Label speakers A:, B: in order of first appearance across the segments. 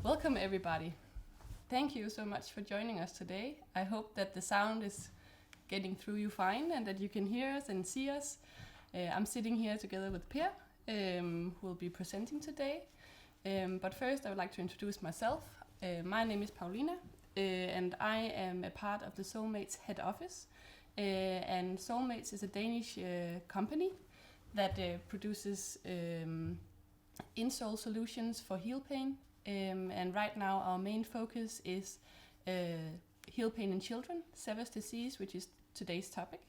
A: Welcome everybody. Thank you so much for joining us today. I hope that the sound is getting through you fine and that you can hear us and see us. I'm sitting here together with Per, who will be presenting today. But first I would like to introduce myself. My name is Paulina and I am a part of the Solemaids head office. And Solemaids is a Danish company that produces insole solutions for heel pain. And right now our main focus is heel pain in children, Sever's disease, which is today's topic.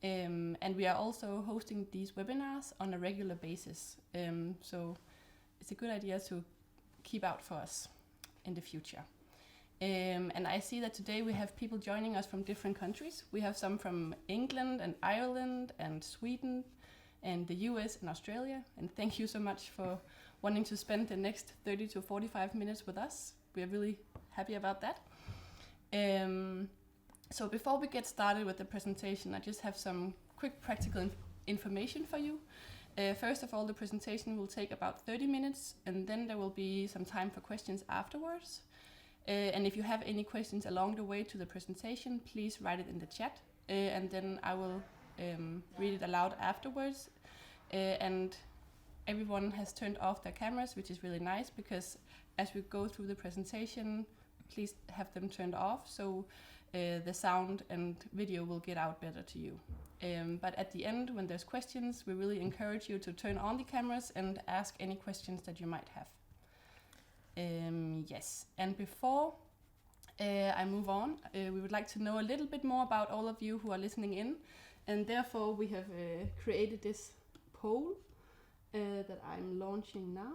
A: And we are also hosting these webinars on a regular basis. So it's a good idea to keep out for us in the future. And I see that today we have people joining us from different countries. We have some from England and Ireland and Sweden and the US and Australia. And thank you so much for wanting to spend the next 30 to 45 minutes with us. We're really happy about that. So before we get started with the presentation, I just have some quick practical information for you. First of all, the presentation will take about 30 minutes and then there will be some time for questions afterwards. And if you have any questions along the way to the presentation, please write it in the chat and then I will read it aloud afterwards. And everyone has turned off their cameras, which is really nice because as we go through the presentation, please have them turned off so the sound and video will get out better to you. But at the end, when there's questions, we really encourage you to turn on the cameras and ask any questions that you might have. Yes, and before I move on, we would like to know a little bit more about all of you who are listening in, and therefore we have created this poll that I'm launching now.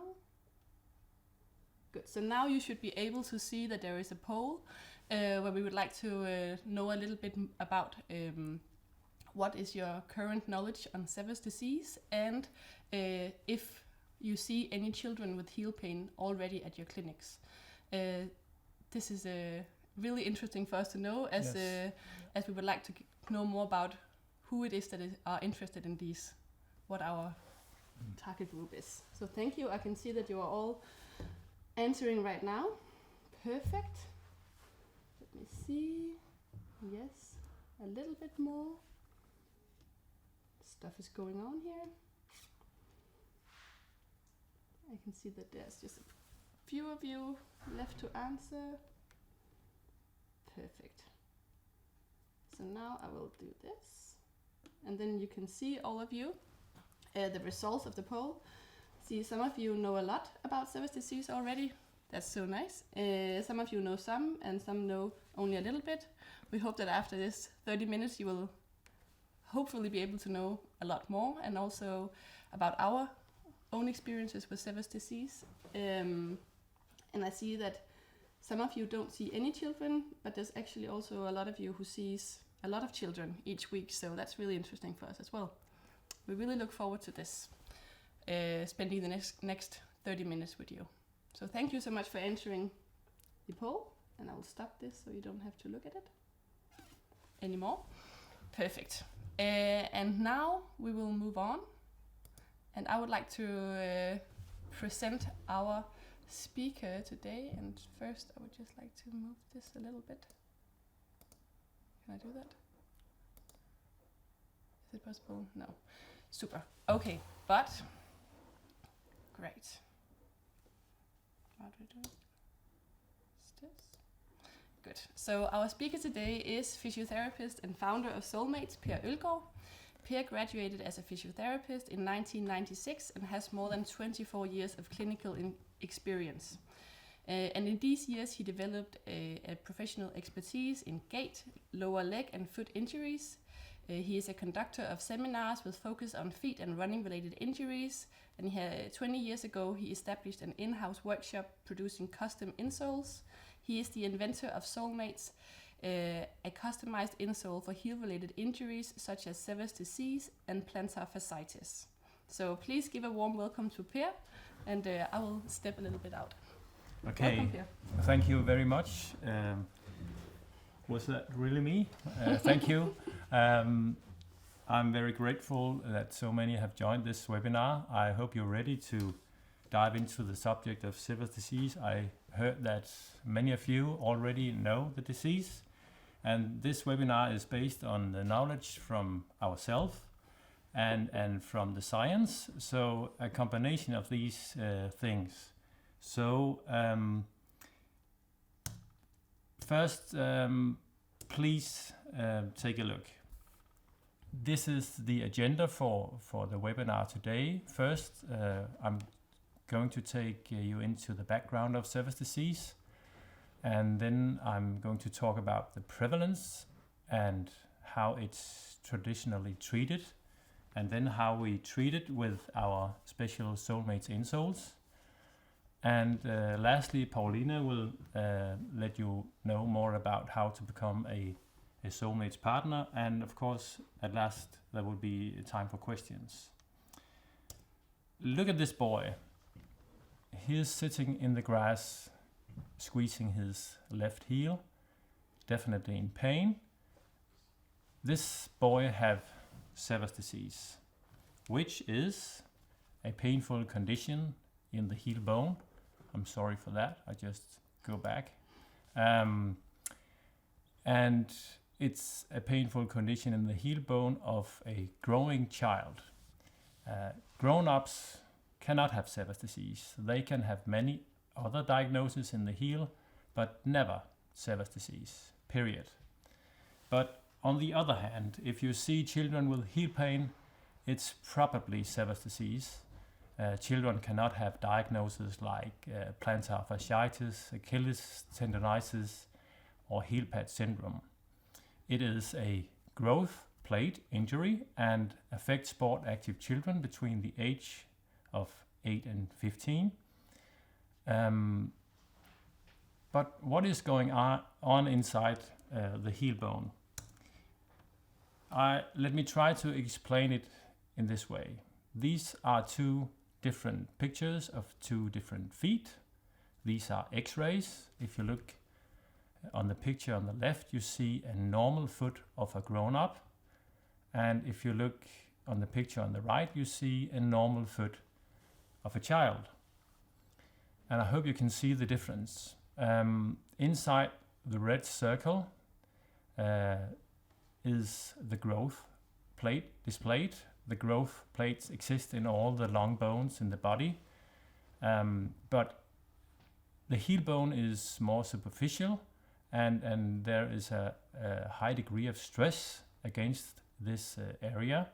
A: Good, so now you should be able to see that there is a poll where we would like to know a little bit about what is your current knowledge on Sever's disease and if you see any children with heel pain already at your clinics. This is really interesting for us to know as we would like to know more about who it is that are interested in these, what our target group is. So thank you. I can see that you are all answering right now. Perfect. Let me see. Yes, a little bit more. Stuff is going on here. I can see that there's just a few of you left to answer. Perfect. So now I will do this. And then you can see all of you the results of the poll. See, some of you know a lot about Sever's disease already. That's so nice. Some of you know some and some know only a little bit. We hope that after this 30 minutes you will hopefully be able to know a lot more and also about our own experiences with Sever's disease. And I see that some of you don't see any children, but there's actually also a lot of you who sees a lot of children each week, so that's really interesting for us as well. We really look forward to this, spending the next 30 minutes with you. So thank you so much for answering the poll, and I will stop this so you don't have to look at it anymore. Perfect. And now we will move on, and I would like to present our speaker today. And first I would just like to move this a little bit. Can I do that? Is it possible? No. Super. Okay, but great. How do I do it? Is this? Good. So our speaker today is physiotherapist and founder of Solemaids, Per Øllgaard. Per graduated as a physiotherapist in 1996 and has more than 24 years of clinical experience. And in these years he developed a professional expertise in gait, lower leg and foot injuries. He is a conductor of seminars with focus on feet and running related injuries, and 20 years ago he established an in-house workshop producing custom insoles. He is the inventor of Solemaids, a customized insole for heel related injuries such as Sever's disease and plantar fasciitis. So please give a warm welcome to Per, and I will step a little bit out.
B: Okay,
A: welcome, Per.
B: Thank you very much. Was that really me? Thank you. I'm very grateful that so many have joined this webinar. I hope you're ready to dive into the subject of Sever's disease. I heard that many of you already know the disease, and this webinar is based on the knowledge from ourselves and from the science, so a combination of these things. So first, please take a look. This is the agenda for the webinar today. First, I'm going to take you into the background of Sever's disease, and then I'm going to talk about the prevalence and how it's traditionally treated, and then how we treat it with our special Solemaids insoles. And lastly, Paulina will let you know more about how to become a Solemaids partner, and of course, at last, there will be time for questions. Look at this boy. He is sitting in the grass, squeezing his left heel, definitely in pain. This boy have Sever's disease, which is a painful condition in the heel bone. I'm sorry for that, I just go back. And it's a painful condition in the heel bone of a growing child. Grown-ups cannot have Sever's disease. They can have many other diagnoses in the heel, but never Sever's disease, period. But on the other hand, if you see children with heel pain, it's probably Sever's disease. Children cannot have diagnoses like plantar fasciitis, Achilles tendonitis, or heel pad syndrome. It is a growth plate injury and affects sport active children between the age of 8 and 15. But what is going on inside the heel bone? Let me try to explain it in this way. These are two different pictures of two different feet. These are x-rays. If you look on the picture on the left, you see a normal foot of a grown-up. And if you look on the picture on the right, you see a normal foot of a child. And I hope you can see the difference. Inside the red circle is the growth plate displayed. The growth plates exist in all the long bones in the body. But the heel bone is more superficial, and there is a high degree of stress against this area.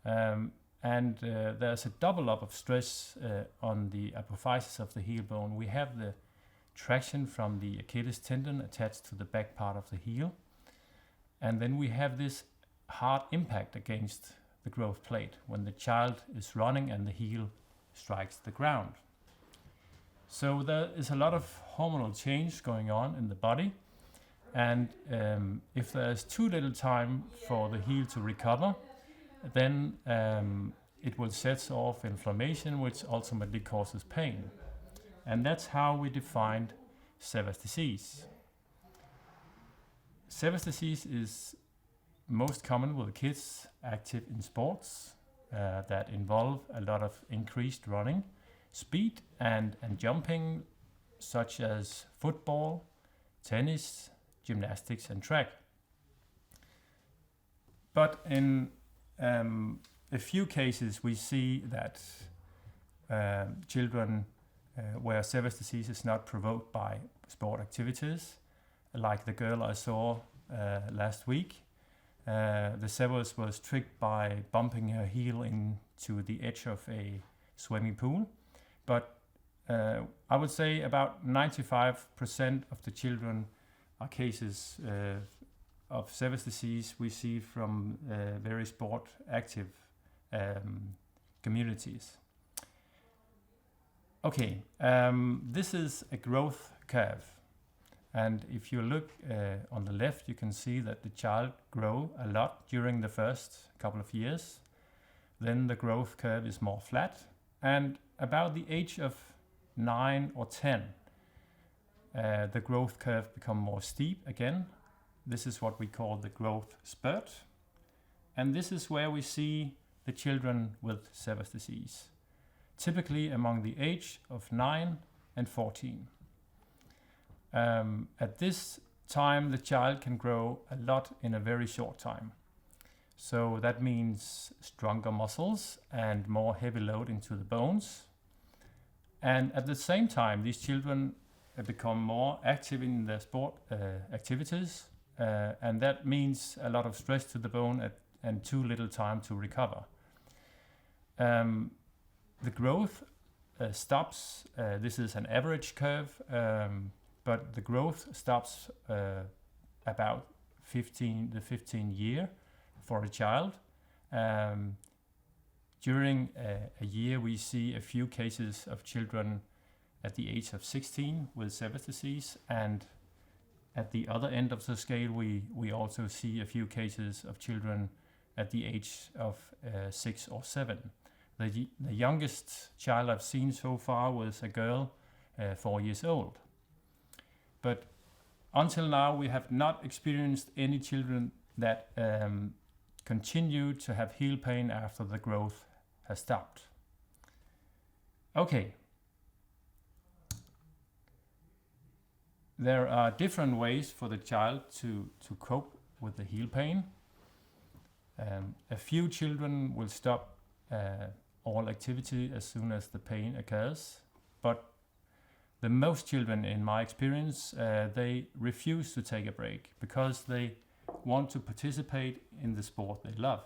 B: And there's a double up of stress on the apophysis of the heel bone. We have the traction from the Achilles tendon attached to the back part of the heel. And then we have this hard impact against the growth plate when the child is running and the heel strikes the ground. So there is a lot of hormonal change going on in the body, and if there's too little time for the heel to recover, then it will set off inflammation, which ultimately causes pain. And that's how we defined Sever's disease. Sever's disease is most common with kids active in sports that involve a lot of increased running, speed and jumping, such as football, tennis, gymnastics and track. But in a few cases we see that children where Sever's disease is not provoked by sport activities, like the girl I saw last week. The Severs was tricked by bumping her heel into the edge of a swimming pool. But I would say about 95% of the children are cases of Sever's disease we see from very sport active communities. Okay, this is a growth curve. And if you look on the left, you can see that the child grow a lot during the first couple of years. Then the growth curve is more flat. And about the age of 9 or 10, the growth curve become more steep again. This is what we call the growth spurt. And this is where we see the children with Sever's disease. typically among the age of 9 and 14. At this time, the child can grow a lot in a very short time. So that means stronger muscles and more heavy load into the bones. And at the same time, these children become more active in their sport activities, and that means a lot of stress to the bone and too little time to recover. The growth stops. This is an average curve, but the growth stops about the 15 year for a child. During a year, we see a few cases of children at the age of 16 with Sever's disease, and at the other end of the scale, we also see a few cases of children at the age of 6 or 7. The youngest child I've seen so far was a girl 4 years old. But until now, we have not experienced any children that continue to have heel pain after the growth has stopped. Okay. There are different ways for the child to cope with the heel pain. A few children will stop all activity as soon as the pain occurs, but the most children, in my experience, they refuse to take a break because they want to participate in the sport they love.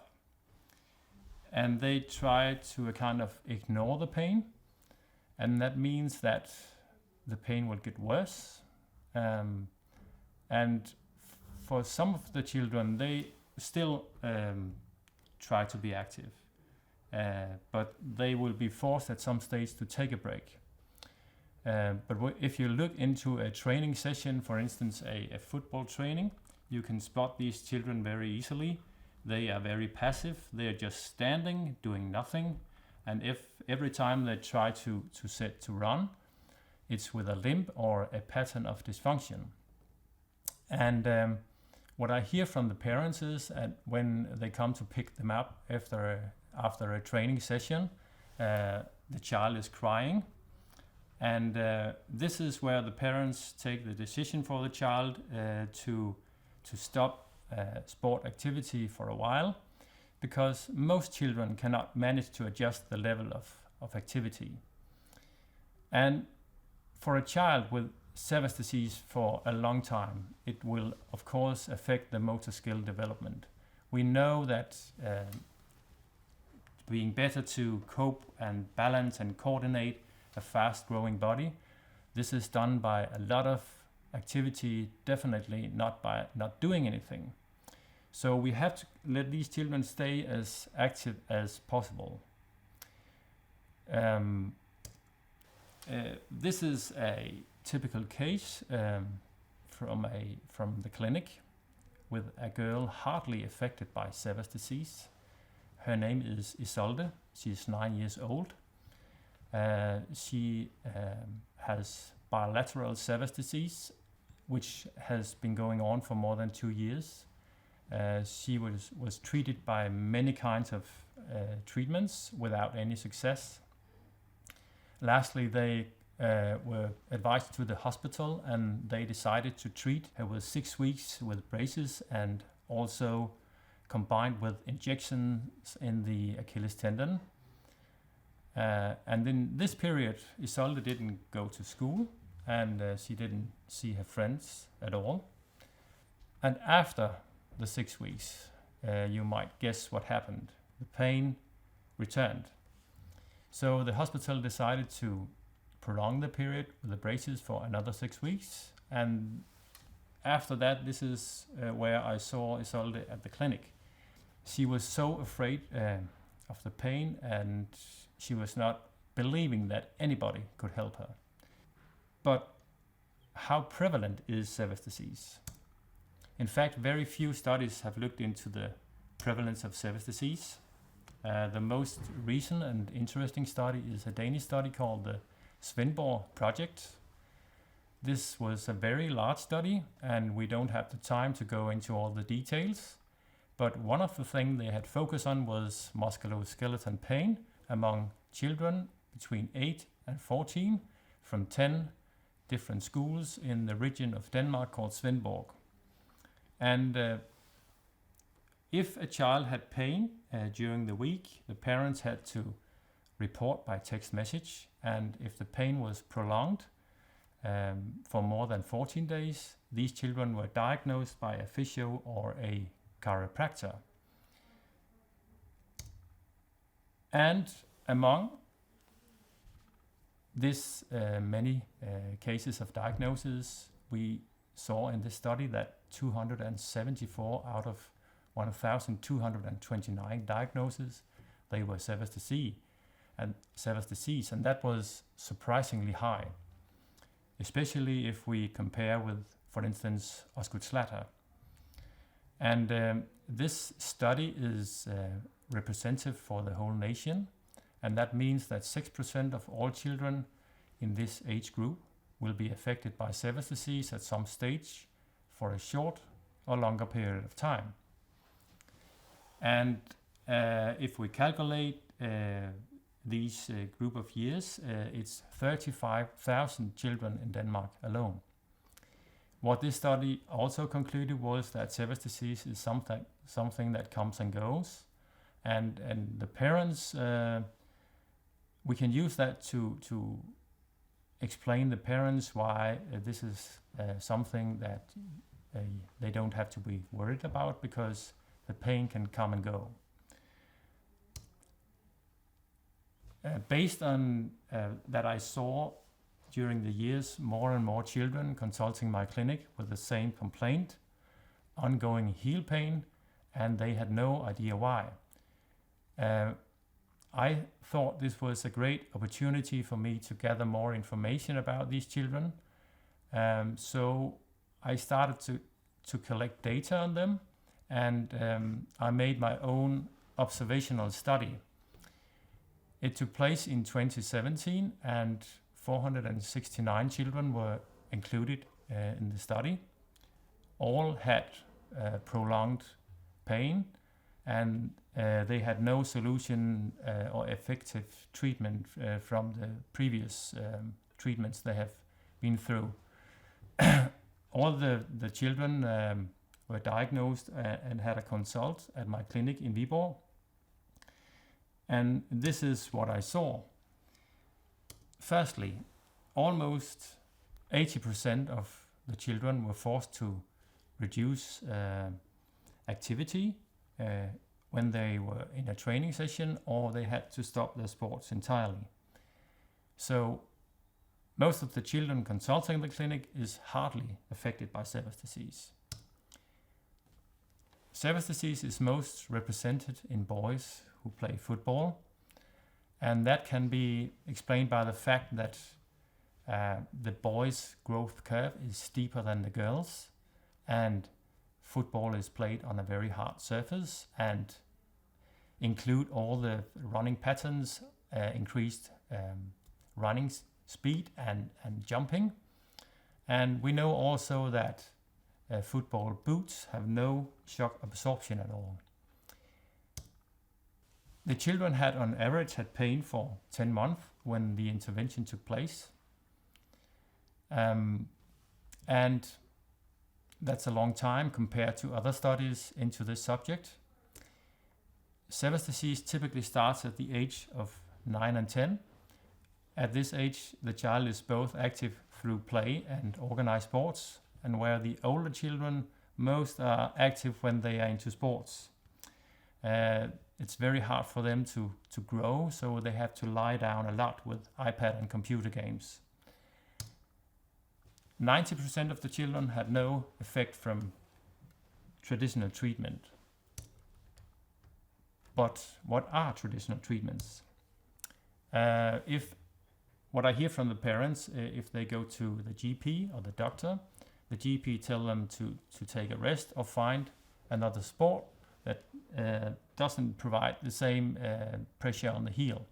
B: And they try to kind of ignore the pain, and that means that the pain will get worse. And for some of the children, they still try to be active, but they will be forced at some stage to take a break. But if you look into a training session, for instance, a football training, you can spot these children very easily. They are very passive. They are just standing, doing nothing. And if every time they try to run, it's with a limp or a pattern of dysfunction. And what I hear from the parents is when they come to pick them up after a training session, the child is crying. And this is where the parents take the decision for the child to stop sport activity for a while, because most children cannot manage to adjust the level of activity. And for a child with Sever's disease for a long time, it will of course affect the motor skill development. We know that being better to cope and balance and coordinate a fast-growing body, this is done by a lot of activity, definitely not by not doing anything. So we have to let these children stay as active as possible. This is a typical case from the clinic with a girl hardly affected by Sever's disease. Her name is Isolde. She is 9 years old. She has bilateral Sever's disease, which has been going on for more than 2 years. She was treated by many kinds of treatments without any success. Lastly, they were advised to the hospital, and they decided to treat her with 6 weeks with braces and also combined with injections in the Achilles tendon. And in this period, Isolde didn't go to school, and she didn't see her friends at all. And after the 6 weeks, you might guess what happened. The pain returned. So the hospital decided to prolong the period with the braces for another 6 weeks. And after that, this is where I saw Isolde at the clinic. She was so afraid of the pain, and she was not believing that anybody could help her. But how prevalent is Sever's disease? In fact, very few studies have looked into the prevalence of Sever's disease. The most recent and interesting study is a Danish study called the Svendborg Project. This was a very large study, and we don't have the time to go into all the details. But one of the things they had focused on was musculoskeletal pain among children between 8 and 14 from 10 different schools in the region of Denmark called Svendborg. And if a child had pain during the week, the parents had to report by text message, and if the pain was prolonged for more than 14 days, these children were diagnosed by a physio or a chiropractor. And among this many cases of diagnosis, we saw in this study that 274 out of 1,229 diagnoses, they were Sever's disease, and that was surprisingly high, especially if we compare with, for instance, Øllgaard. And this study is representative for the whole nation, and that means that 6% of all children in this age group will be affected by Sever's disease at some stage for a short or longer period of time. And if we calculate these group of years, it's 35,000 children in Denmark alone. What this study also concluded was that Sever's disease is something that comes and goes, and the parents, we can use that to explain the parents why this is something that they don't have to be worried about, because the pain can come and go. Based on that, I saw during the years more and more children consulting my clinic with the same complaint, ongoing heel pain, and they had no idea why. I thought this was a great opportunity for me to gather more information about these children. So I started to collect data on them, and I made my own observational study. It took place in 2017, and 469 children were included in the study. All had prolonged pain, and they had no solution or effective treatment from the previous treatments they have been through. All the children were diagnosed and had a consult at my clinic in Viborg. And this is what I saw. Firstly, almost 80% of the children were forced to reduce activity when they were in a training session, or they had to stop their sports entirely. So most of the children consulting the clinic is hardly affected by Sever's disease. Sever's disease is most represented in boys who play football, and that can be explained by the fact that the boys' growth curve is steeper than the girls', and football is played on a very hard surface and include all the running patterns, increased running speed and jumping. And we know also that football boots have no shock absorption at all. The children had on average had pain for 10 months when the intervention took place. And that's a long time compared to other studies into this subject. Sever's disease typically starts at the age of 9 and 10. At this age, the child is both active through play and organized sports, and where the older children most are active when they are into sports. It's very hard for them to grow, so they have to lie down a lot with iPad and computer games. 90% of the children had no effect from traditional treatment. But what are traditional treatments? If what I hear from the parents, if they go to the GP or the doctor, the GP tell them to take a rest or find another sport that doesn't provide the same pressure on the heel.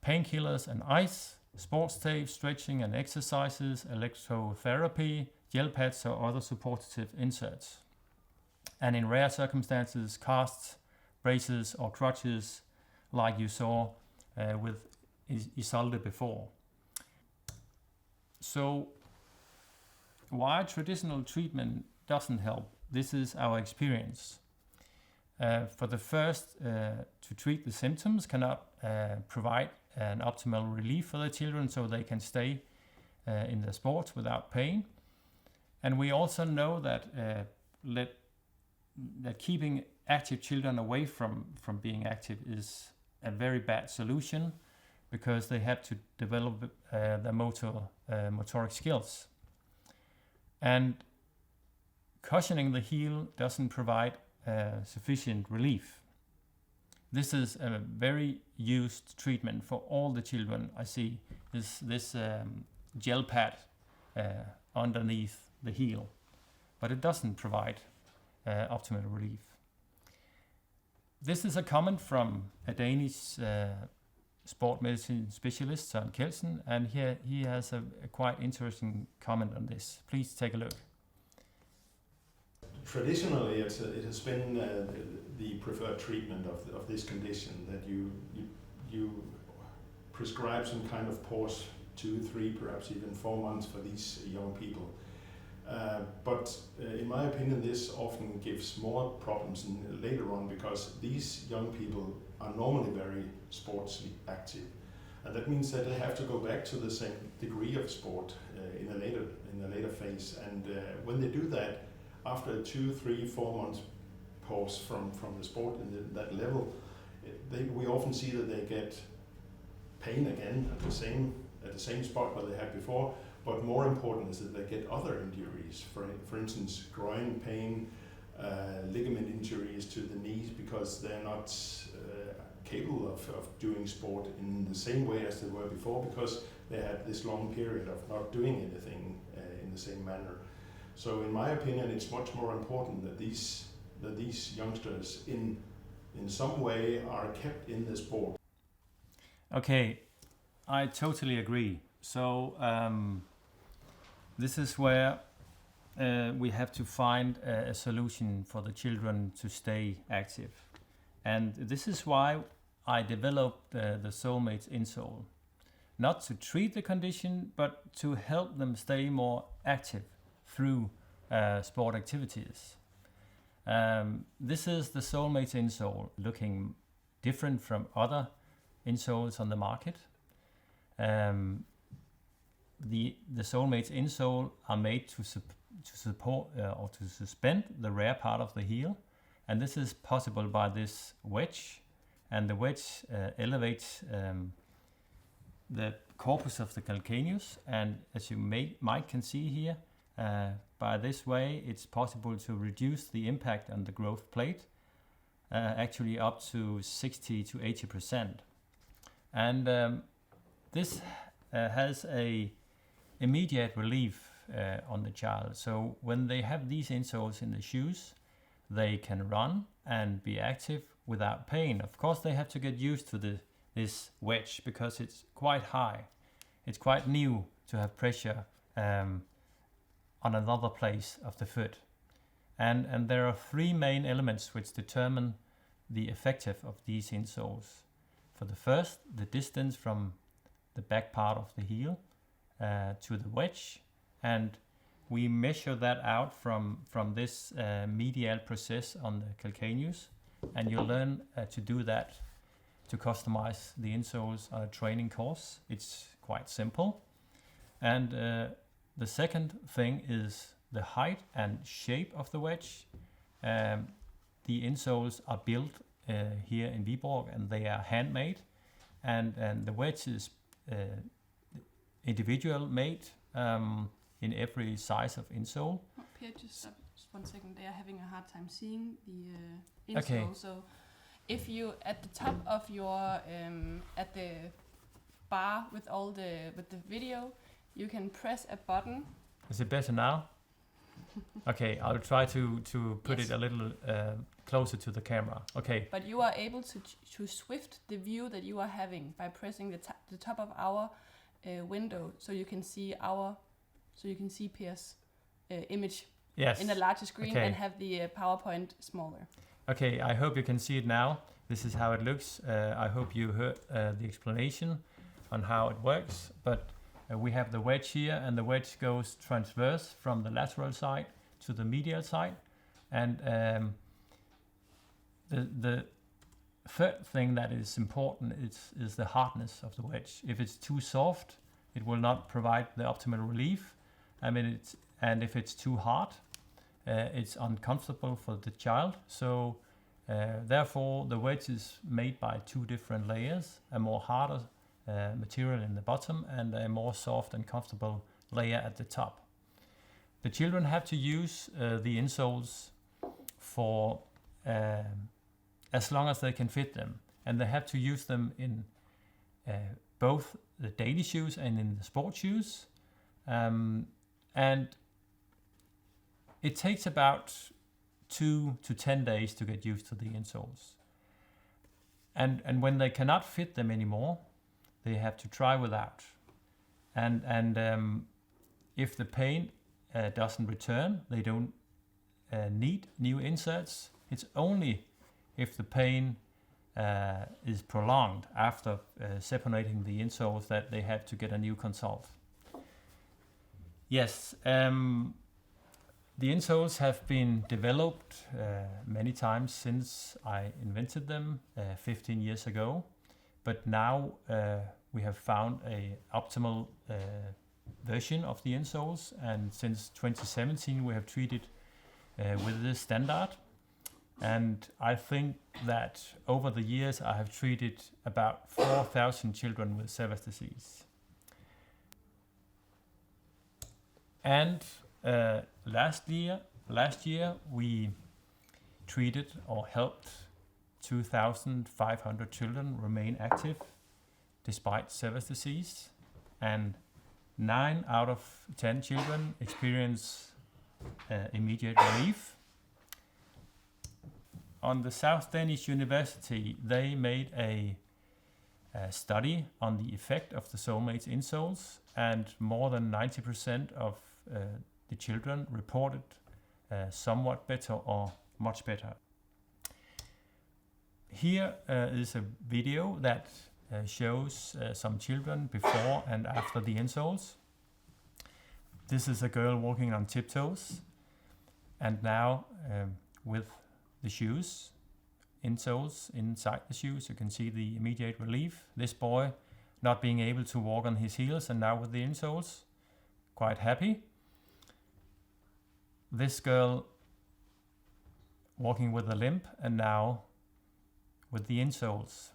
B: Painkillers and ice, sports tape, stretching and exercises, electrotherapy, gel pads or other supportive inserts. And in rare circumstances, casts, braces or crutches like you saw with isole before. So why traditional treatment doesn't help? This is our experience. For the first, to treat the symptoms cannot provide an optimal relief for the children so they can stay in the sports without pain. And we also know that that keeping active children away from being active is a very bad solution, because they have to develop their motoric skills. And cushioning the heel doesn't provide sufficient relief. This is a very used treatment for all the children. I see this gel pad underneath the heel, but it doesn't provide optimal relief. This is a comment from a Danish sport medicine specialist, Søren Kelsen, and here he has a quite interesting comment on this. Please take a look.
C: Traditionally, it has been the preferred treatment of this condition, that you prescribe some kind of pause, 2, 3, perhaps even 4 months for these young people. But in my opinion, this often gives more problems later on, because these young people are normally very sportsly active, and that means that they have to go back to the same degree of sport in a later phase. And when they do that, after a 2, 3, 4 months pause from the sport in that level, we often see that they get pain again at the same spot where they had before. But more important is that they get other injuries, for instance, groin pain, ligament injuries to the knees, because they're not capable of doing sport in the same way as they were before, because they had this long period of not doing anything in the same manner. So in my opinion, it's much more important that these youngsters in some way are kept in the sport.
B: Okay, I totally agree. So this is where we have to find a solution for the children to stay active. And this is why I developed the Solemaids insole. Not to treat the condition, but to help them stay more active through sport activities. This is the Solemaids insole, looking different from other insoles on the market. The Solemaids insole are made to support or to suspend the rear part of the heel, and this is possible by this wedge, and the wedge elevates the corpus of the calcaneus, and as you might can see here, by this way it's possible to reduce the impact on the growth plate, actually up to 60 to 80%. And this has a immediate relief on the child. So when they have these insoles in the shoes, they can run and be active without pain. Of course, they have to get used to this wedge, because it's quite high. It's quite new to have pressure on another place of the foot. And there are 3 main elements which determine the effectiveness of these insoles. For the first, the distance from the back part of the heel to the wedge, and we measure that out from this medial process on the calcaneus, and you learn to do that, to customize the insoles on a training course. It's quite simple. And the second thing is the height and shape of the wedge. The insoles are built here in Viborg, and they are handmade, and the wedge is individual made in every size of insole.
A: Pierre, just 1 second. They are having a hard time seeing the insole.
B: Okay.
A: So if you at the top of your at the bar with the video, you can press a button.
B: Is it better now? Okay, I'll try to put
A: Yes.
B: it a little closer to the camera. Okay.
A: But you are able to shift the view that you are having by pressing the top of our window, so you can see Pierre's image
B: Yes.
A: in a larger screen,
B: Okay.
A: and have the PowerPoint smaller.
B: Okay, I hope you can see it now. This is how it looks. I hope you heard the explanation. on how it works, but we have the wedge here, and the wedge goes transverse from the lateral side to the medial side. And the third thing that is important is the hardness of the wedge. If it's too soft, it will not provide the optimal relief. And if it's too hard, it's uncomfortable for the child. So therefore, the wedge is made by two different layers: a more harder material in the bottom and a more soft and comfortable layer at the top. The children have to use the insoles for as long as they can fit them, and they have to use them in both the daily shoes and in the sport shoes. And it takes about 2 to 10 days to get used to the insoles. And when they cannot fit them anymore, they have to try without. And if the pain doesn't return, they don't need new inserts. It's only if the pain is prolonged after separating the insoles that they have to get a new consult. Yes, the insoles have been developed many times since I invented them 15 years ago, but now we have found a optimal version of the insoles, and since 2017 we have treated with this standard. And I think that over the years I have treated about 4,000 children with Sever's disease. And last year we treated or helped 2,500 children remain active despite Sever's disease, and 9 out of 10 children experience immediate relief. On the South Danish University, they made a study on the effect of the Solemaids insoles, and more than 90% of the children reported somewhat better or much better. Here is a video that shows some children before and after the insoles. This is a girl walking on tiptoes, and now with the shoes, insoles inside the shoes, you can see the immediate relief. This boy not being able to walk on his heels, and now with the insoles, quite happy. This girl walking with a limp, and now with the insoles.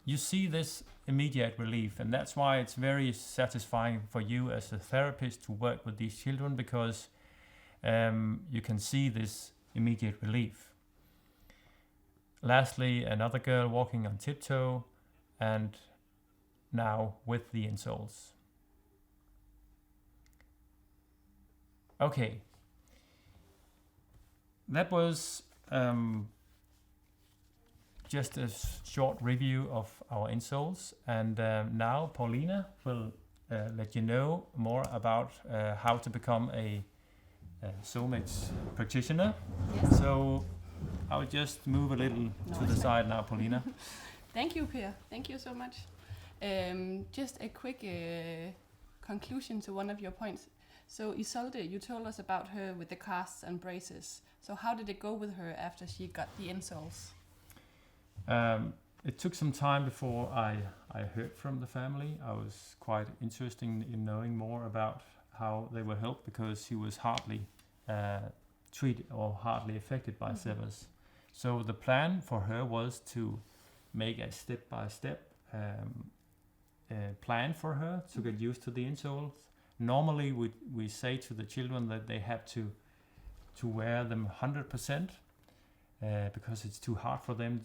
B: You see this immediate relief, and that's why it's very satisfying for you as a therapist to work with these children, because you can see this immediate relief. Lastly, another girl walking on tiptoe, and now with the insoles. Okay, that was just a short review of our insoles, and now Paulina will let you know more about how to become a Solemaids practitioner.
A: Yes.
B: So I'll just move a little to the side now, Paulina.
A: Thank you, Per. Thank you so much. Just a quick conclusion to one of your points. So Isolde, you told us about her with the casts and braces. So how did it go with her after she got the insoles?
B: It took some time before I heard from the family. I was quite interested in knowing more about how they were helped, because she was hardly treated or hardly affected by Sever's. So the plan for her was to make a step-by-step plan for her to get used to the insoles. Normally we say to the children that they have to wear them 100%, because it's too hard for them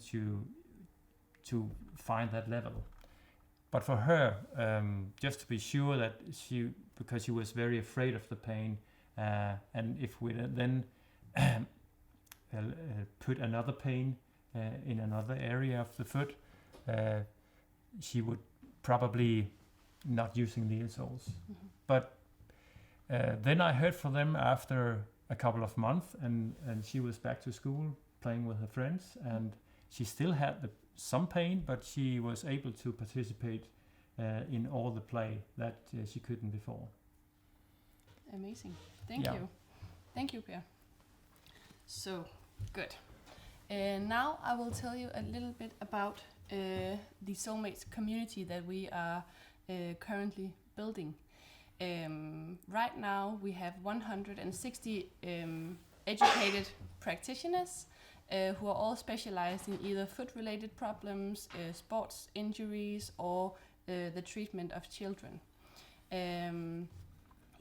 B: to find that level. But for her, just to be sure that because she was very afraid of the pain, and if we then put another pain in another area of the foot, she would probably not using the insoles. But then I heard from them after a couple of months, and she was back to school playing with her friends, and she still had some pain, but she was able to participate in all the play that she couldn't before.
A: Amazing. Thank
B: Yeah.
A: you. Thank you, Per. So, good. Now I will tell you a little bit about the Solemaids community that we are currently building. Right now we have 160 educated practitioners who are all specialized in either foot-related problems, sports injuries, or the treatment of children.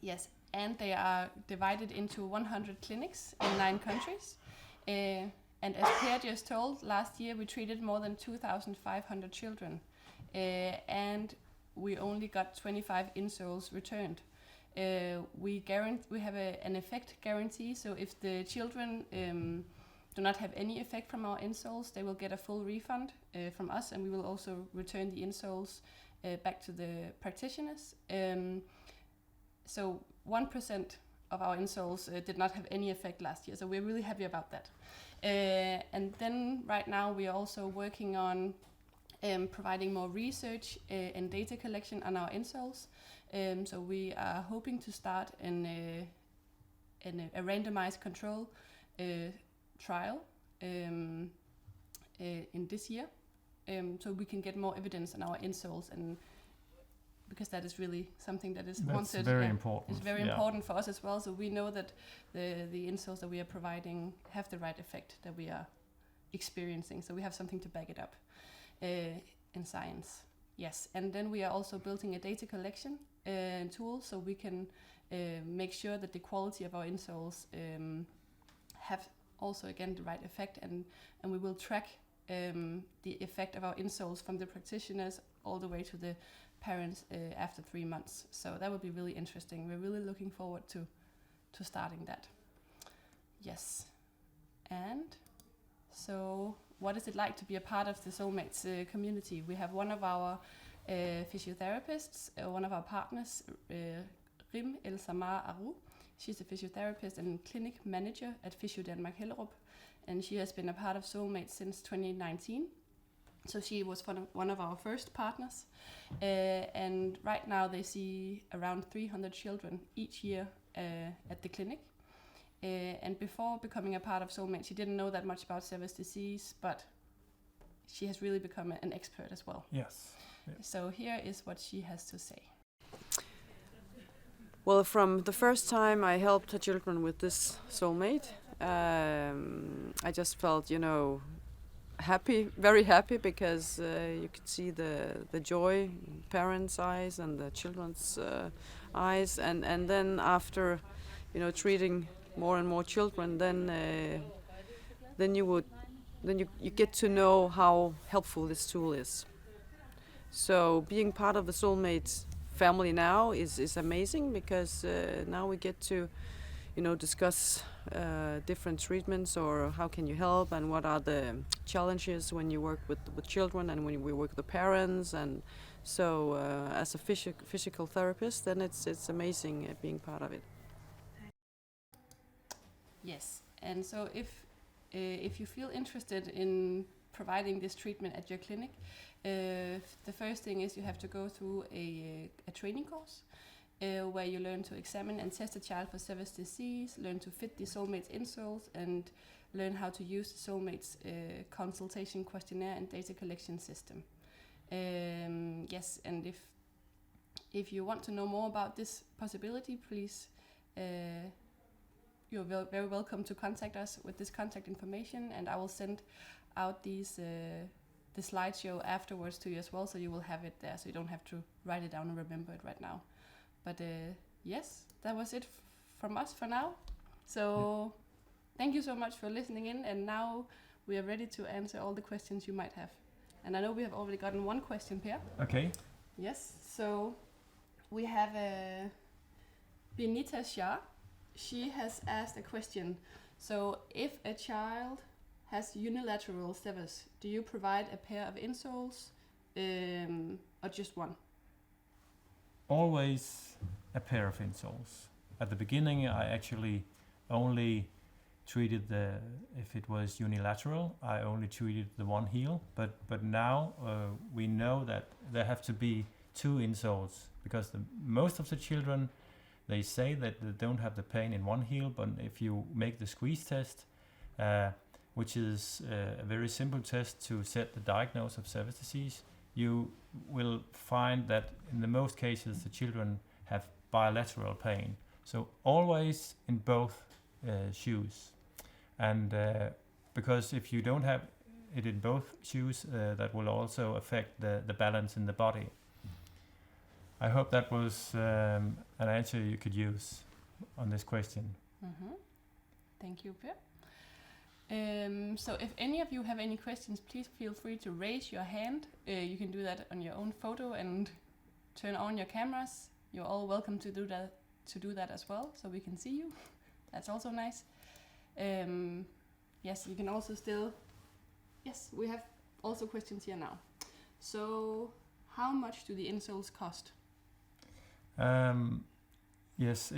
A: Yes, and they are divided into 100 clinics in 9 countries. And as Per just told, last year we treated more than 2,500 children, and we only got 25 insoles returned. We have an effect guarantee, so if the children do not have any effect from our insoles, they will get a full refund from us, and we will also return the insoles back to the practitioners. So 1% of our insoles did not have any effect last year, so we're really happy about that. And then right now we are also working on providing more research and data collection on our insoles. So we are hoping to start a randomized control trial in this year, so we can get more evidence on our insoles, and because that is really something that is wanted.
B: That's very important.
A: It's very important for us as well, so we know that the insoles that we are providing have the right effect that we are experiencing, so we have something to back it up in science. Yes, and then we are also building a data collection tool, so we can make sure that the quality of our insoles have also again the right effect, and we will track the effect of our insoles from the practitioners all the way to the parents after 3 months. So that would be really interesting. We're really looking forward to starting that. Yes. And so what is it like to be a part of the Solemaids community? We have one of our physiotherapists, one of our partners, Rim El Samar Aru. She's a physiotherapist and clinic manager at Physio Denmark Hellerup, and she has been a part of Solemaids since 2019. So she was one of our first partners, and right now they see around 300 children each year at the clinic. And before becoming a part of Solemaids, she didn't know that much about Sever's disease, but she has really become an expert as well.
B: Yes. Yeah.
A: So here is what she has to say.
D: Well, from the first time I helped the children with this Solemaid, I just felt, happy, very happy, because you could see the joy in parents' eyes and the children's eyes, and then after, treating more and more children, then you get to know how helpful this tool is. So being part of the Solemaids family now is amazing, because now we get to discuss different treatments, or how can you help, and what are the challenges when you work with children and when we work with the parents. And so as a physical therapist, then it's amazing being part of it.
A: Yes, and so if you feel interested in providing this treatment at your clinic, the first thing is you have to go through a training course where you learn to examine and test a child for Sever's disease, learn to fit the Solemaids insoles, and learn how to use the Solemaids consultation questionnaire and data collection system. Yes, and if you want to know more about this possibility, please, you're very welcome to contact us with this contact information, and I will send out the slideshow afterwards to you as well, so you will have it there, so you don't have to write it down and remember it right now. But yes, that was it from us for now. So thank you so much for listening in, and now we are ready to answer all the questions you might have. And I know we have already gotten one question, Per.
B: Okay.
A: Yes, so we have Benita Shah. She has asked a question. So if a child has unilateral severs, do you provide a pair of insoles or just one?
B: Always a pair of insoles. At the beginning, I actually only treated if it was unilateral, I only treated the one heel. But now we know that there have to be two insoles, because most of the children, they say that they don't have the pain in one heel, but if you make the squeeze test, which is a very simple test to set the diagnosis of Sever's disease, you will find that in the most cases the children have bilateral pain. So always in both shoes. And because if you don't have it in both shoes, that will also affect the balance in the body. I hope that was an answer you could use on this question.
A: Mm-hmm. Thank you, Per. So if any of you have any questions, please feel free to raise your hand. You can do that on your own photo and turn on your cameras. You're all welcome to do that as well, so we can see you. That's also nice. Yes, you can also still... Yes, we have also questions here now. So how much do the insoles cost?
B: Yes,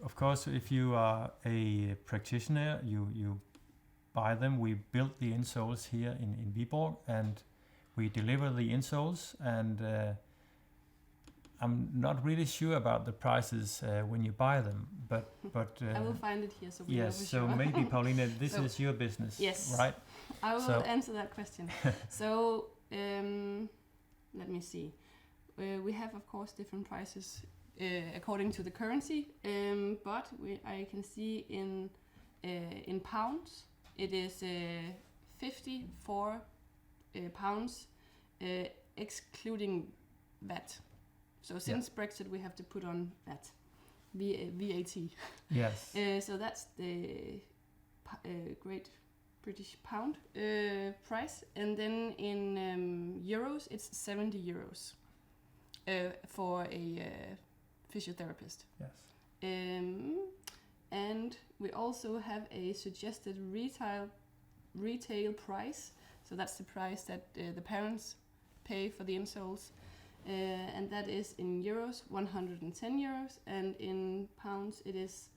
B: of course, if you are a practitioner, you buy them. We built the insoles here in Viborg, and we deliver the insoles, and I'm not really sure about the prices when you buy them, but
A: I will find it here, so we
B: yes,
A: know for
B: so
A: sure.
B: maybe Pauline, this is your business,
A: yes,
B: right?
A: I will answer that question. So let me see. We have, of course, different prices according to the currency, but I can see in pounds it is 54 pounds excluding VAT. So since Brexit, we have to put on VAT.
B: Yes.
A: So that's the Great British Pound price, and then in euros, it's 70 euros for a physiotherapist.
B: Yes.
A: And we also have a suggested retail price. So that's the price that the parents pay for the insoles. And that is in euros 110 euros, and in pounds it is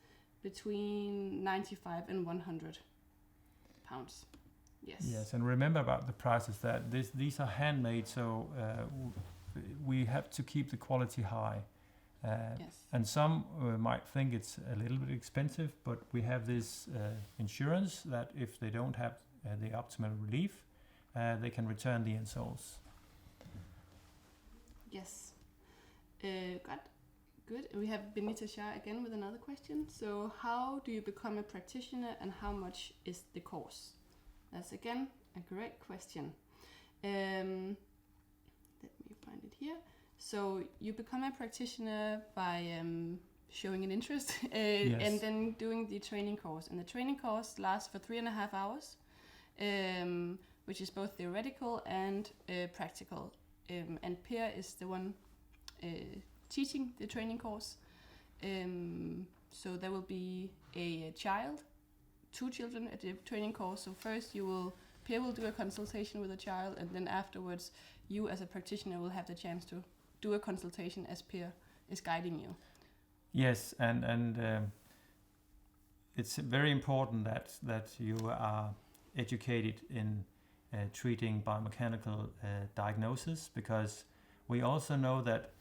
A: between 95 and 100 pounds. Yes.
B: Yes, and remember about the prices that these are handmade, so we have to keep the quality high.
A: Yes.
B: And some might think it's a little bit expensive, but we have this insurance that if they don't have the optimal relief, they can return the insoles.
A: Yes. Good. We have Benita Shah again with another question. So how do you become a practitioner, and how much is the course? That's again a great question. Let me find it here. So you become a practitioner by showing an interest
B: Yes.
A: and then doing the training course. And the training course lasts for 3.5 hours, which is both theoretical and practical. And Per is the one teaching the training course. So there will be a child, 2 children at the training course. So first Per will do a consultation with a child, and then afterwards you as a practitioner will have the chance to do a consultation as Per is guiding you.
B: Yes, and it's very important that you are educated in treating biomechanical diagnosis, because we also know that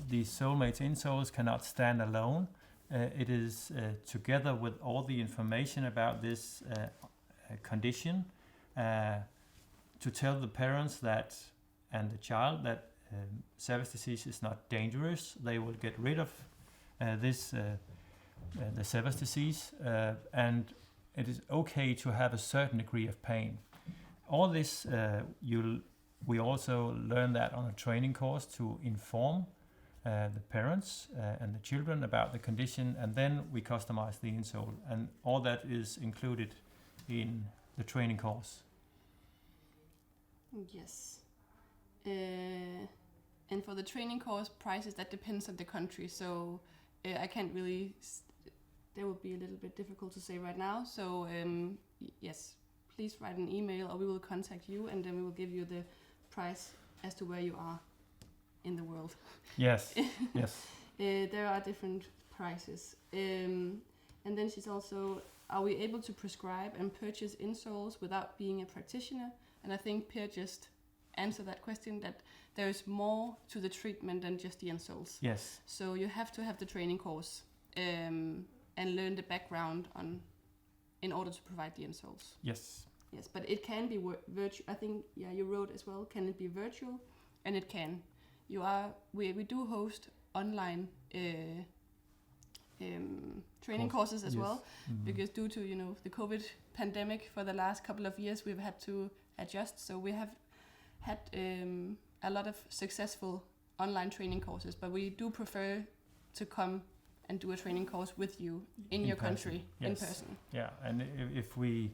B: the Solemaids insoles cannot stand alone. It is together with all the information about this condition to tell the parents and the child that Sever's disease is not dangerous. They will get rid of the Sever's disease, and it is okay to have a certain degree of pain. All this, we also learn that on a training course to inform the parents and the children about the condition, and then we customize the insole, and all that is included in the training course.
A: Yes. And for the training course prices, that depends on the country. So I can't really... That would be a little bit difficult to say right now. So yes, please write an email, or we will contact you, and then we will give you the price as to where you are in the world.
B: Yes, yes.
A: There are different prices. And then she's also, are we able to prescribe and purchase insoles without being a practitioner? And I think Per just answered that question, that there's more to the treatment than just the insoles.
B: Yes.
A: So you have to have the training course and learn the background in order to provide the insoles.
B: Yes.
A: Yes, but it can be virtual. I think you wrote as well. Can it be virtual? And it can. We do host online training courses as well, because due to the COVID pandemic for the last couple of years, we've had to adjust. So we have had a lot of successful online training courses, but we do prefer to come and do a training course with you in your
B: person.
A: country,
B: Yes.
A: in person.
B: Yeah, and if we,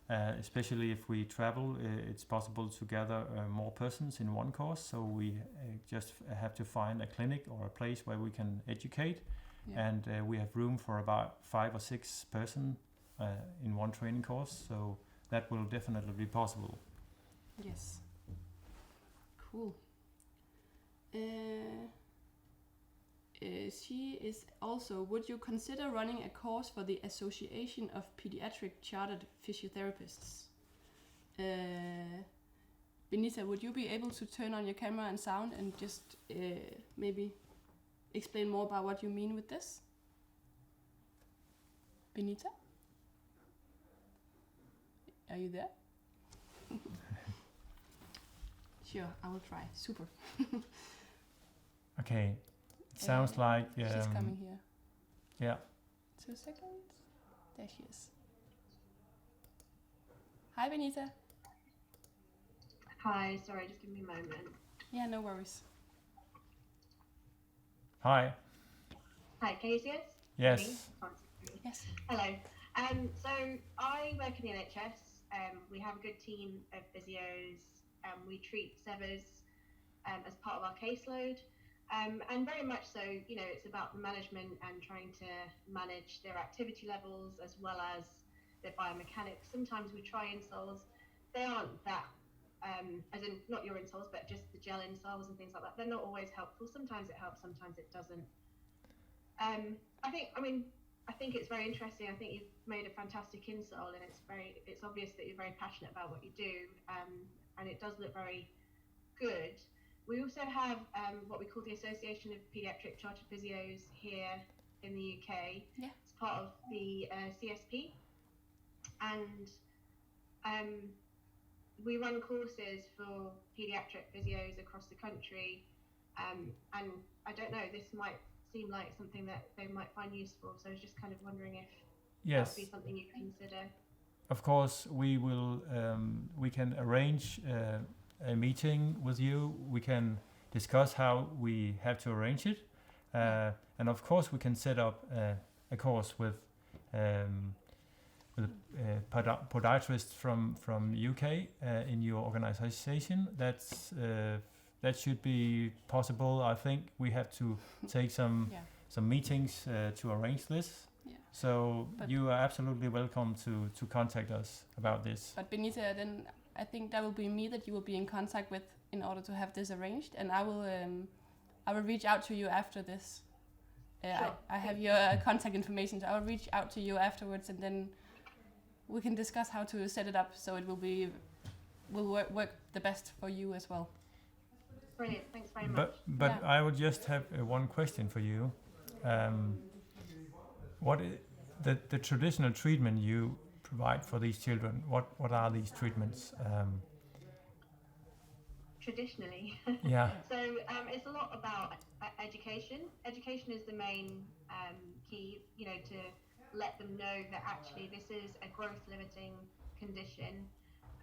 B: especially if we travel, it's possible to gather more persons in one course. So we just have to find a clinic or a place where we can educate, and we have room for about 5 or 6 person in one training course. So that will definitely be possible.
A: Yes. Cool. She is also, would you consider running a course for the Association of Pediatric Chartered Physiotherapists? Benita, would you be able to turn on your camera and sound and just maybe explain more about what you mean with this? Benita? Are you there? Sure, I will try. Super.
B: Okay. It sounds like
A: she's coming here.
B: Yeah.
A: 2 seconds. There she is. Hi, Benita.
E: Hi, sorry, just give me a moment.
A: Yeah, no worries.
B: Hi.
E: Hi, can you see us?
B: Yes.
A: Yes.
E: Hello. So I work in the NHS. We have a good team of physios. We treat Severs as part of our caseload. And very much so, it's about the management and trying to manage their activity levels as well as their biomechanics. Sometimes we try insoles. They aren't that, as in not your insoles, but just the gel insoles and things like that. They're not always helpful. Sometimes it helps, sometimes it doesn't. I think it's very interesting. I think you've made a fantastic insole, and it's obvious that you're very passionate about what you do, and it does look very good. We also have what we call the Association of Pediatric Chartered Physios here in the UK.
A: Yeah.
E: It's part of the CSP, and we run courses for pediatric physios across the country. And I don't know, this might seem like something that they might find useful. So I was just kind of wondering if that would be something you consider.
B: Of course, we will. We can arrange a meeting with you. We can discuss how we have to arrange it, and of course, we can set up a course with podiatrists from UK in your organization. That should be possible. I think we have to take some meetings to arrange this. Yeah. So you are absolutely welcome to contact us about this.
A: But Benita, then I think that will be me that you will be in contact with in order to have this arranged, and I will reach out to you after this.
E: Sure.
A: I have your contact information, so I will reach out to you afterwards, and then we can discuss how to set it up so it will work the best for you as well.
E: Brilliant, thanks very much.
B: But I would just have one question for you. What is the traditional treatment you provide for these children? What are these treatments?
E: Traditionally.
B: Yeah.
E: So it's a lot about education. Education is the main key, to let them know that actually this is a growth limiting condition,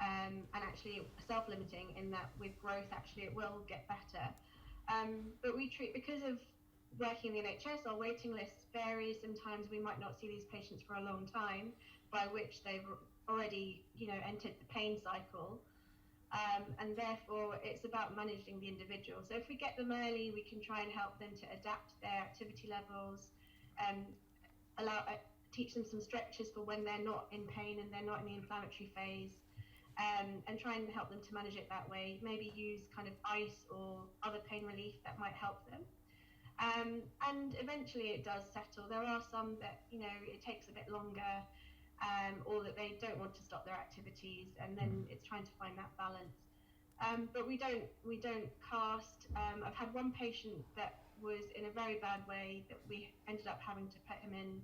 E: and actually self-limiting in that with growth actually it will get better. But we treat, because of working in the NHS, our waiting lists vary. Sometimes we might not see these patients for a long time, by which they've already, entered the pain cycle. And therefore, it's about managing the individual. So if we get them early, we can try and help them to adapt their activity levels, teach them some stretches for when they're not in pain and they're not in the inflammatory phase, and try and help them to manage it that way. Maybe use kind of ice or other pain relief that might help them. And eventually it does settle. There are some that, it takes a bit longer, or that they don't want to stop their activities, and then it's trying to find that balance. But we don't cast. I've had one patient that was in a very bad way that we ended up having to put him in,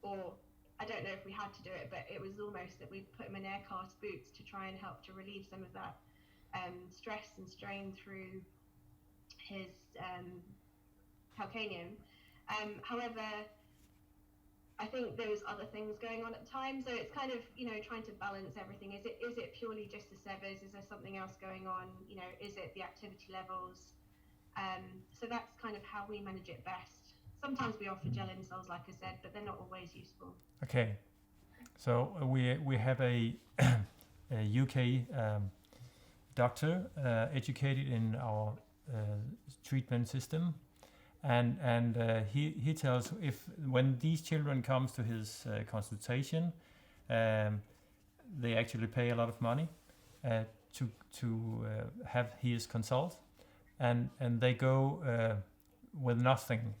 E: or I don't know if we had to do it, but it was almost that we put him in air cast boots to try and help to relieve some of that stress and strain through his calcaneum. However, I think there was other things going on at the time, so it's kind of, trying to balance everything. Is it purely just the severs? Is there something else going on? Is it the activity levels? So that's kind of how we manage it best. Sometimes we offer gel insoles, like I said, but they're not always useful.
B: Okay, so we have a UK doctor educated in our treatment system, and he tells when these children comes to his consultation, they actually pay a lot of money to have his consult, and they go with nothing.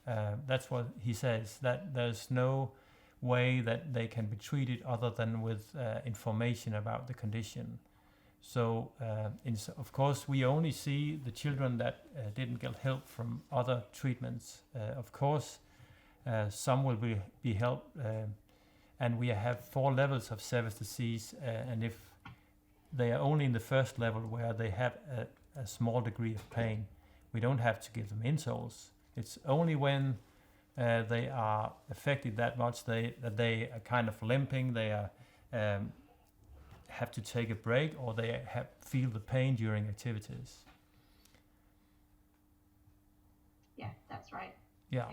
B: That's what he says, that there's no way that they can be treated other than with information about the condition. So of course we only see the children that didn't get help from other treatments. Of course some will be helped, and we have 4 levels of Sever's disease, and if they are only in the first level where they have a small degree of pain, we don't have to give them insoles. It's only when they are affected that much that they are kind of limping, they are have to take a break, or they feel the pain during activities.
E: Yeah, that's right.
B: Yeah.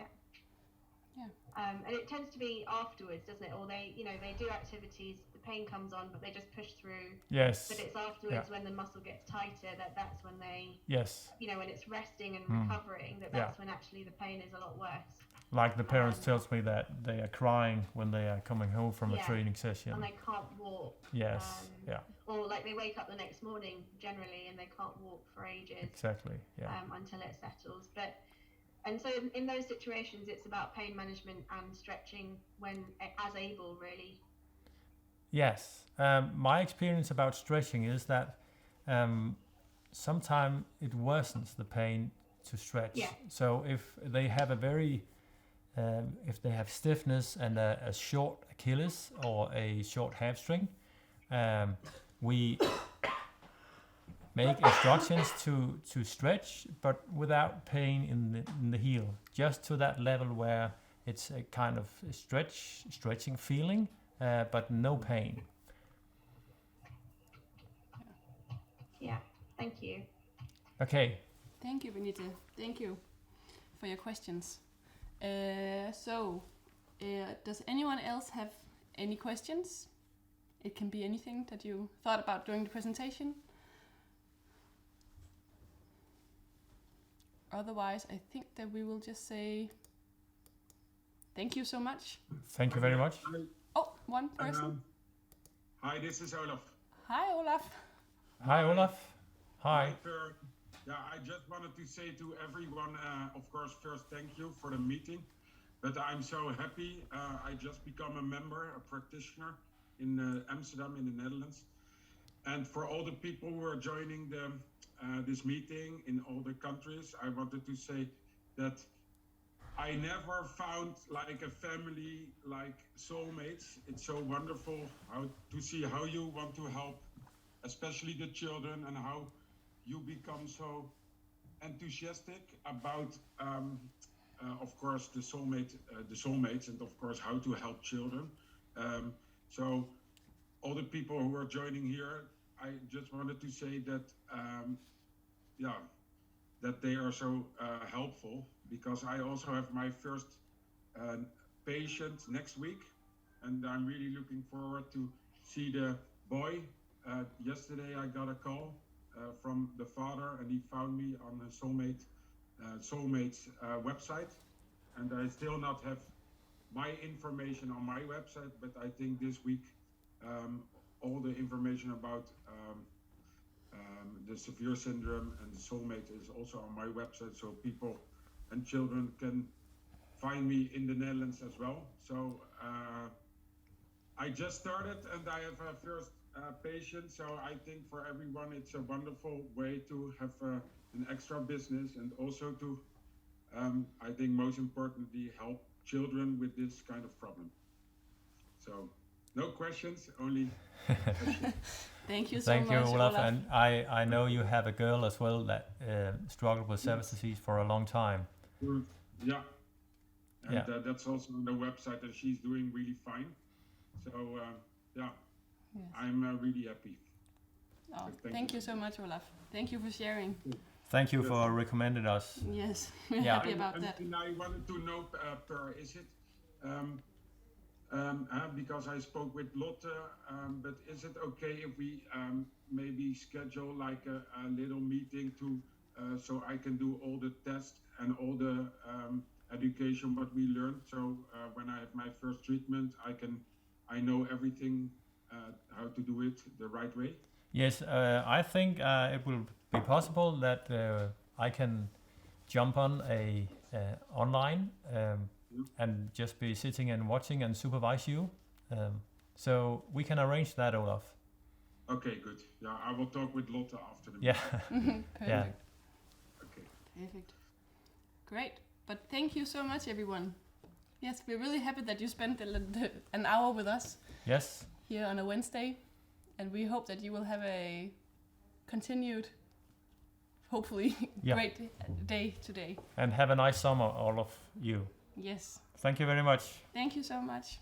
E: And it tends to be afterwards, doesn't it? Or they do activities, the pain comes on, but they just push through.
B: Yes.
E: But it's afterwards when the muscle gets tighter that's when they.
B: Yes.
E: When it's resting and recovering, that's when actually the pain is a lot worse.
B: Like the parents tells me that they are crying when they are coming home from a training session.
E: And they can't walk.
B: Yes.
E: Or like they wake up the next morning generally and they can't walk for ages.
B: Exactly. Yeah.
E: Until it settles. And so in those situations, it's about pain management and stretching when as able, really.
B: Yes. My experience about stretching is that sometimes it worsens the pain to stretch. Yeah. So if they have if they have stiffness and a short Achilles or a short hamstring, we make instructions to stretch, but without pain in the heel, just to that level where it's a kind of stretching feeling, but no pain.
E: Yeah, thank you.
B: Okay.
A: Thank you, Benita. Thank you for your questions. Does anyone else have any questions? It can be anything that you thought about during the presentation. Otherwise, I think that we will just say thank you so much.
B: Thank you very much.
A: Oh, one person.
F: Hi, this is Olaf.
A: Hi, Olaf.
B: Hi, Olaf. Hi.
F: Yeah, I just wanted to say to everyone, of course, first thank you for the meeting. But I'm so happy. I just become a member, a practitioner in Amsterdam in the Netherlands. And for all the people who are joining this meeting in all the countries, I wanted to say that I never found like a family like Solemaids. It's so wonderful to see how you want to help, especially the children, and how you become so enthusiastic about, of course, the Solemaids, and of course how to help children. So all the people who are joining here, I just wanted to say that, that they are so helpful, because I also have my first patient next week, and I'm really looking forward to see the boy. Yesterday I got a call from the father, and he found me on the Solemaids website, and I still not have my information on my website, but I think this week all the information about the severe syndrome and the Solemaids is also on my website, so people and children can find me in the Netherlands as well. So I just started, and I have a first patients. So I think for everyone, it's a wonderful way to have an extra business, and also to, I think most importantly, help children with this kind of problem. So no questions, only questions.
A: Thank you so
B: Thank you,
A: much,
B: Olaf. And I know you have a girl as well that struggled with Sever's disease for a long time.
F: Yeah. And
B: Yeah.
F: That's also on the website, and she's doing really fine. So yeah,
A: Yes.
F: I'm really happy.
A: Oh,
F: Thank
A: thank
F: you.
A: you so much, Olaf. Thank you for sharing.
B: Thank you
F: Yes.
B: for recommending us.
A: Yes, we're
B: Yeah.
A: happy about that.
F: And I wanted to know, Per, is it, because I spoke with Lotte, but is it okay if we maybe schedule like a little meeting to, so I can do all the tests and all the education what we learned. So when I have my first treatment, I know everything, how to do it the right way.
B: Yes, I think it will be possible that I can jump on a online and just be sitting and watching and supervise you. So we can arrange that, Olaf.
F: Okay, good. Yeah, I will talk with Lotte after the
B: Yeah.
A: Perfect.
B: Yeah.
F: Okay.
A: Perfect. Great. But thank you so much, everyone. Yes, we're really happy that you spent an hour with us
B: Yes.
A: here on a Wednesday. And we hope that you will have a continued, hopefully,
B: Yeah.
A: great day today.
B: And have a nice summer, all of you.
A: Yes.
B: Thank you very much.
A: Thank you so much.